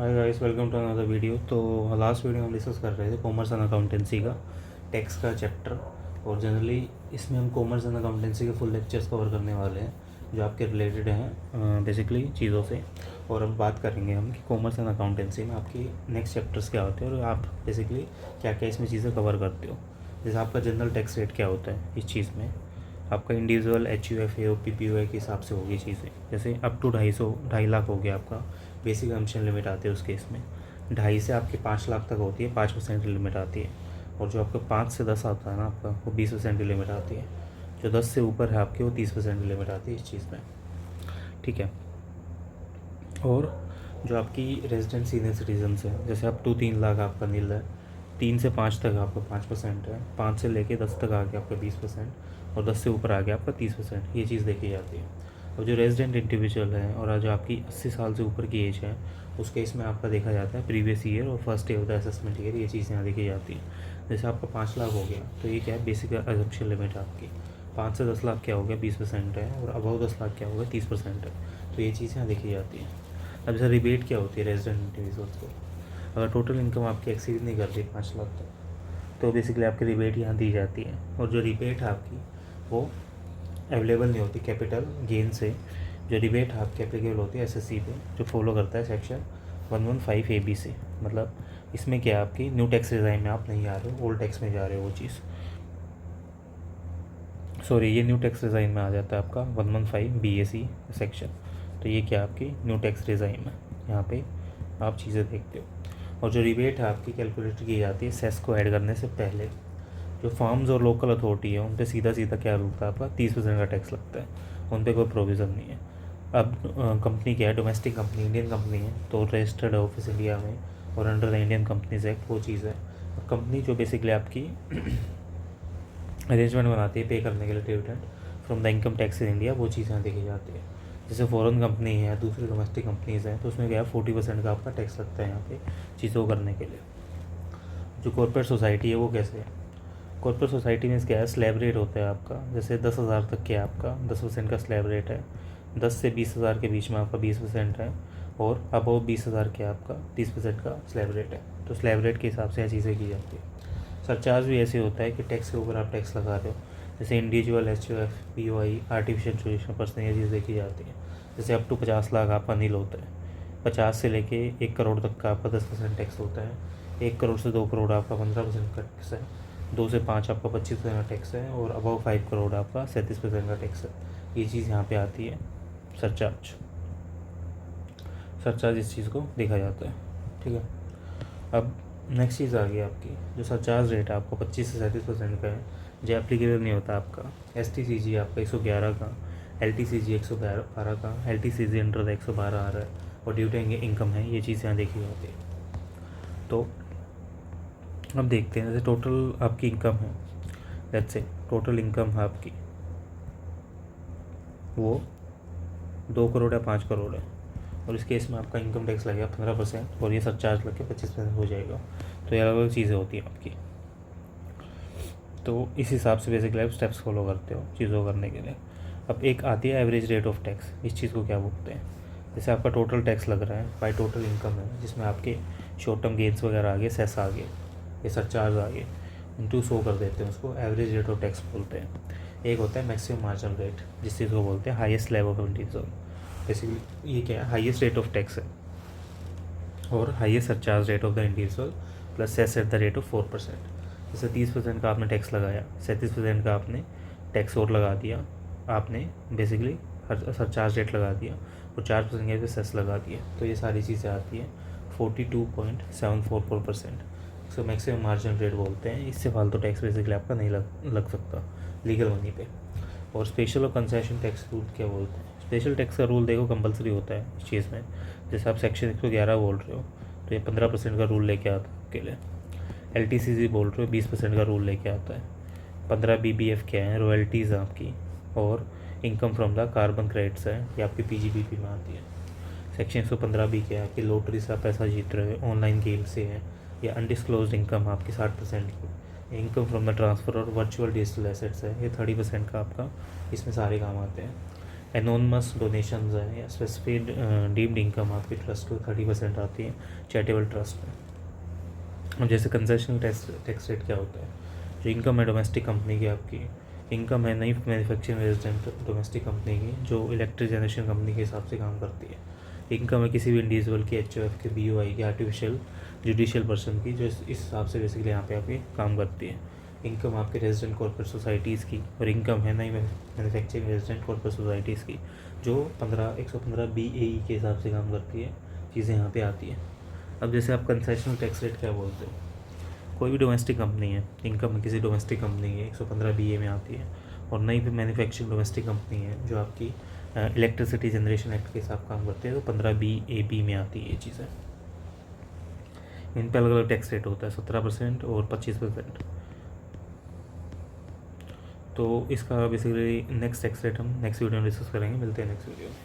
Hi guys, welcome to another video. तो last video हम discuss कर रहे थे कॉमर्स एंड अकाउंटेंसी का टैक्स का चैप्टर। और जनरली इसमें हम कॉमर्स एंड अकाउंटेंसी के फुल लेक्चर्स कवर करने वाले हैं जो आपके रिलेटेड हैं बेसिकली चीज़ों से। और अब बात करेंगे हम कि कॉमर्स एंड अकाउंटेंसी में आपकी नेक्स्ट चैप्टर्स क्या होते हैं और आप बेसिकली क्या क्या इसमें चीज़ें कवर करते हो। जैसे आपका जनरल टैक्स रेट क्या होता है इस चीज़ में, आपका इंडिविजुअल HUF AOP PPOI के हिसाब से होगी चीज़ें। जैसे अप टू 2.5 लाख हो गया आपका बेसिक एम्पशन लिमिट आती है उस केस में। 2.5 से आपके 5 लाख तक होती है, 5% लिमिट आती है। और जो आपका 5 से 10 आता है ना आपका, वो 20% की लिमिट आती है। जो 10 से ऊपर है आपकी, वो 30% की लिमिट आती है इस चीज़ में। ठीक है। और जो आपकी रेजिडेंट सीनियर सिटीजन्स है, जैसे अप टू 3 लाख आपका नील है, 3 से 5 तक आपका 5% है, 5 से लेके 10 तक आ गया आपका 20%, और 10 से ऊपर आ गया आपका 30%। ये चीज़ देखी जाती है। और जो रेजिडेंट इंडिविजुअल है और जो आपकी 80 साल से ऊपर की एज है, उस केस में आपका देखा जाता है प्रीवियस ईयर और first year of the assessment year. ये चीज़ यहाँ देखी जाती है। जैसे आपका 5 लाख हो गया तो ये क्या है, बेसिक एजम्पशन लिमिट आपकी। 5 से 10 लाख क्या हो गया, 20% है। और अबव 10 लाख क्या होगा, 30% है। तो ये चीज़ यहाँ देखी जाती है। अब जैसे रिबेट क्या होती है रेजिडेंट इंडिविजुअल्स को, अगर टोटल इनकम आपकी एक्सीड नहीं करती 5 लाख तक, तो बेसिकली आपकी रिबेट यहाँ दी जाती है। और जो रिबेट है आपकी, वो अवेलेबल नहीं होती कैपिटल गेन से। जो रिबेट आपकी एप्लीकेबल होती है SSC पे, जो फॉलो करता है सेक्शन 115 AB से। मतलब इसमें क्या है, आपकी न्यू टैक्स रिजाइन में आप नहीं आ रहे हो, ओल्ड टैक्स में जा रहे हो। वो चीज़ सॉरी, ये न्यू टैक्स रिजाइन में आ जाता है आपका 115 BAC सेक्शन। तो ये क्या आपकी न्यू टैक्स रिजाइन में, यहाँ पे आप चीज़ें देखते हो। और जो रिबेट है आपकी कैलकुलेट की जाती है सेस को ऐड करने से पहले। जो फार्म्स और लोकल अथॉरिटी है, उन पे सीधा सीधा क्या लगता है आपका, 30% का टैक्स लगता है। उन पे कोई प्रोविज़न नहीं है। अब कंपनी क्या है, डोमेस्टिक कंपनी, इंडियन कंपनी है, तो रजिस्टर्ड ऑफिस इंडिया में और under the Indian companies act वो चीज़ है। कंपनी जो बेसिकली आपकी अरेंजमेंट बनाती है पे करने के लिए dividend from the income tax in India, वो चीज़ यहाँ देखी जाती है। जैसे फॉरेन कंपनी है, दूसरी डोमेस्टिक कंपनीज़ हैं, तो उसमें क्या है 40% का आपका टैक्स लगता है यहाँ पे चीज़ों करने के लिए। जो कॉर्पोरेट सोसाइटी है वो कैसे है, कॉर्पोरेट सोसाइटी में क्या है, स्लैब रेट होता है आपका। जैसे 10,000 तक के आपका 10% का स्लैब रेट है, 10 से 20,000 के बीच में आपका 20% है, और अबव 20,000 के आपका 30% का स्लैब रेट है। तो स्लैब रेट के हिसाब से यह चीज़ें की जाती है। सरचार्ज भी ऐसे होता है कि टैक्स के ऊपर आप टैक्स लगा रहे हो। जैसे individual HUF POI artificial judicial person, ये चीज़ देखी जाती है। जैसे अप टू 50 लाख आपका नील होता है, 50 से लेके 1 करोड़ तक का आपका 10% टैक्स होता है, 1 करोड़ से 2 करोड़ आपका 15% का टैक्स है, 2 से 5 आपका 25% का टैक्स है, और अबव 5 करोड़ आपका 37% का टैक्स है। ये चीज़ यहाँ पे आती है सरचार्ज। सरचार्ज इस चीज़ को देखा जाता है। ठीक है। अब नेक्स्ट चीज़ आ गई आपकी, जो सरचार्ज रेट है आपको 25 से 37% का है, जो एप्लीकेबल नहीं होता आपका। STCG आपका 111 का, LTCG 112 का, LTCG अंडर द 112 आ रहा है, और ड्यू टू इनकम है। ये चीज़ यहाँ देखी जाती है। तो अब देखते हैं, जैसे टोटल आपकी इनकम है, लेट्स से टोटल इनकम है आपकी वो 2 करोड़ या 5 करोड़ है, और इस केस में आपका इनकम टैक्स लगेगा 15%, और ये सरचार्ज लग के 25% हो जाएगा। तो ये अलग अलग चीज़ें होती हैं आपकी। तो इस हिसाब से बेसिकली आप स्टेप्स फॉलो करते हो चीज़ों करने के लिए। अब एक आती है एवरेज रेट ऑफ टैक्स। इस चीज़ को क्या बोलते हैं, जैसे आपका टोटल टैक्स लग रहा है बाई टोटल इनकम है, जिसमें आपके शॉर्ट टर्म गेन्स वगैरह आ गए, सेस आ गए, ये सरचार्ज आ गए, इंटू 100 कर देते हैं, उसको एवरेज रेट ऑफ टैक्स बोलते हैं। एक होता है मैक्सिमम मार्जिनल रेट, जिस चीज़ को बोलते हैं highest level of individual. Basically ये क्या है, हाईएस्ट रेट ऑफ टैक्स है, और highest surcharge rate of the individual plus cess at the rate of 4%। जैसे 30% का आपने टैक्स लगाया, 37% का आपने टैक्स और लगा दिया, आपने बेसिकली सरचार्ज रेट लगा दिया, और 4% के सेस लगा दिया। तो ये सारी चीज़ें आती हैं 42.744%। इसको मैक्सिमम मार्जिनल रेट बोलते हैं। इससे फालतू टैक्स बेसिकली आपका नहीं लग सकता लीगल मनी पे। और स्पेशल और कंसेशन टैक्स रूल क्या बोलते हैं, स्पेशल टैक्स का रूल देखो कंपलसरी होता है इस चीज़ में। जैसे आप सेक्शन 111 बोल रहे हो, तो ये 15% का रूल लेके आता है आपके लिए। LTCG बोल रहे हो, 20% का रूल लेके आता है। 15 BBF क्या है, रॉयल्टीज़ आपकी, और income from the carbon credits है, ये आपकी PGBP में आती है। सेक्शन 115B क्या है, आपकी लॉटरी से आप पैसा जीत रहे हो, ऑनलाइन गेम से है, या अनडिस्क्लोज इनकम आपकी 60% की, इनकम फ्रॉम द ट्रांसफ़र और वर्चुअल डिजिटल एसेट्स है, ये 30% का आपका, इसमें सारे काम आते हैं। एनोनमस डोनेशंस हैं या स्पेसिफिक डीम्ड इनकम आपके ट्रस्ट को 30% आती है चैरिटेबल ट्रस्ट में। अब जैसे कंसेशनल टैक्स रेट क्या होता है, जो इनकम है डोमेस्टिक कंपनी की, आपकी इनकम है नई मैन्युफैक्चरिंग रेजिडेंट डोमेस्टिक कंपनी की जो इलेक्ट्रिक जनरेशन कंपनी के हिसाब से काम करती है। इनकम है किसी भी इंडिविजुअल की, HOF के, BOI की, आर्टिफिशियल जुडिशियल पर्सन की, जो इस हिसाब से बेसिकली यहाँ पे आपकी काम करती है। इनकम आपके रेजिडेंट कॉर्पोरेट सोसाइटीज़ की, और इनकम है नई मैन्युफैक्चरिंग रेजिडेंट कॉर्पोरेट सोसाइटीज़ की जो 115 BAE के हिसाब से काम करती है। चीज़ें यहाँ पे आती हैं। अब जैसे आप कंसेशनल टैक्स रेट क्या बोलते हो, कोई भी डोमेस्टिक कंपनी है, इनकम किसी डोमेस्टिक कंपनी की 115 BA में आती है, और नई भी मैन्युफैक्चरिंग डोमेस्टिक कंपनी है जो आपकी इलेक्ट्रिसिटी जनरेशन एक्ट के हिसाब काम करते हैं, तो 15 BAB में आती है ये चीज़ें। इन पर अलग अलग टैक्स रेट होता है, 17% और 25%। तो इसका बेसिकली नेक्स्ट टैक्स रेट हम नेक्स्ट वीडियो में डिस्कस करेंगे। मिलते हैं नेक्स्ट वीडियो में।